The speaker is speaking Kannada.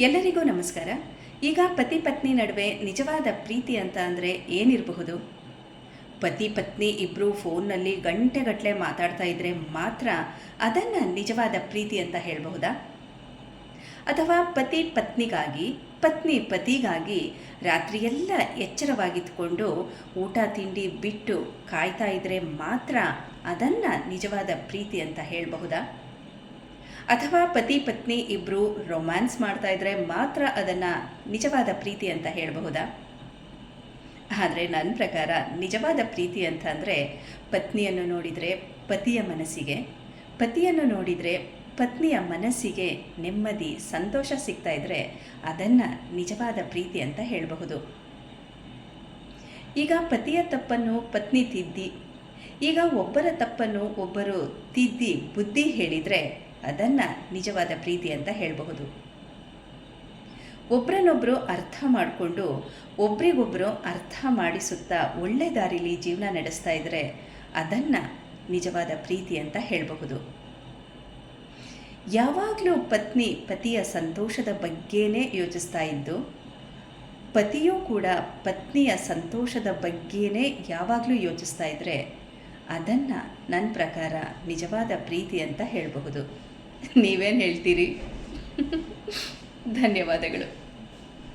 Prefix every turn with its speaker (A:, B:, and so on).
A: ಎಲ್ಲರಿಗೂ ನಮಸ್ಕಾರ. ಈಗ ಪತಿ ಪತ್ನಿ ನಡುವೆ ನಿಜವಾದ ಪ್ರೀತಿ ಅಂತ ಅಂದರೆ ಏನಿರಬಹುದು? ಪತಿ ಪತ್ನಿ ಇಬ್ಬರು ಫೋನ್ನಲ್ಲಿ ಗಂಟೆಗಟ್ಟಲೆ ಮಾತಾಡ್ತಾ ಇದ್ದರೆ ಮಾತ್ರ ಅದನ್ನು ನಿಜವಾದ ಪ್ರೀತಿ ಅಂತ ಹೇಳಬಹುದಾ? ಅಥವಾ ಪತಿ ಪತ್ನಿಗಾಗಿ, ಪತ್ನಿ ಪತಿಗಾಗಿ ರಾತ್ರಿಯೆಲ್ಲ ಎಚ್ಚರವಾಗಿದ್ದುಕೊಂಡು ಊಟ ತಿಂಡಿ ಬಿಟ್ಟು ಕಾಯ್ತಾ ಇದ್ದರೆ ಮಾತ್ರ ಅದನ್ನು ನಿಜವಾದ ಪ್ರೀತಿ ಅಂತ ಹೇಳಬಹುದಾ? ಅಥವಾ ಪತಿ ಪತ್ನಿ ಇಬ್ಬರು ರೊಮ್ಯಾನ್ಸ್ ಮಾಡ್ತಾ ಇದ್ದರೆ ಮಾತ್ರ ಅದನ್ನು ನಿಜವಾದ ಪ್ರೀತಿ ಅಂತ ಹೇಳಬಹುದಾ? ಆದರೆ ನನ್ನ ಪ್ರಕಾರ ನಿಜವಾದ ಪ್ರೀತಿ ಅಂತ ಅಂದರೆ ಪತ್ನಿಯನ್ನು ನೋಡಿದರೆ ಪತಿಯ ಮನಸ್ಸಿಗೆ, ಪತಿಯನ್ನು ನೋಡಿದರೆ ಪತ್ನಿಯ ಮನಸ್ಸಿಗೆ ನೆಮ್ಮದಿ ಸಂತೋಷ ಸಿಗ್ತಾ ಇದ್ದರೆ ಅದನ್ನು ನಿಜವಾದ ಪ್ರೀತಿ ಅಂತ ಹೇಳಬಹುದು. ಈಗ ಪತಿಯ ತಪ್ಪನ್ನು ಪತ್ನಿ ತಿದ್ದಿ, ಈಗ ಒಬ್ಬರ ತಪ್ಪನ್ನು ಒಬ್ಬರು ತಿದ್ದಿ ಬುದ್ಧಿ ಹೇಳಿದರೆ ಅದನ್ನು ನಿಜವಾದ ಪ್ರೀತಿ ಅಂತ ಹೇಳಬಹುದು. ಒಬ್ಬರನ್ನೊಬ್ಬರು ಅರ್ಥ ಮಾಡಿಕೊಂಡು ಒಬ್ರಿಗೊಬ್ಬರು ಅರ್ಥ ಮಾಡಿಸುತ್ತಾ ಒಳ್ಳೆ ದಾರಿಲಿ ಜೀವನ ನಡೆಸ್ತಾ ಇದ್ದರೆ ಅದನ್ನು ನಿಜವಾದ ಪ್ರೀತಿ ಅಂತ ಹೇಳಬಹುದು. ಯಾವಾಗಲೂ ಪತ್ನಿ ಪತಿಯ ಸಂತೋಷದ ಬಗ್ಗೆನೇ ಯೋಚಿಸ್ತಾ ಇದ್ದು, ಪತಿಯೂ ಕೂಡ ಪತ್ನಿಯ ಸಂತೋಷದ ಬಗ್ಗೆನೇ ಯಾವಾಗಲೂ ಯೋಚಿಸ್ತಾ ಇದ್ದರೆ ಅದನ್ನು ನನ್ನ ಪ್ರಕಾರ ನಿಜವಾದ ಪ್ರೀತಿ ಅಂತ ಹೇಳಬಹುದು. ನೀವೇನು ಹೇಳ್ತೀರಿ? ಧನ್ಯವಾದಗಳು.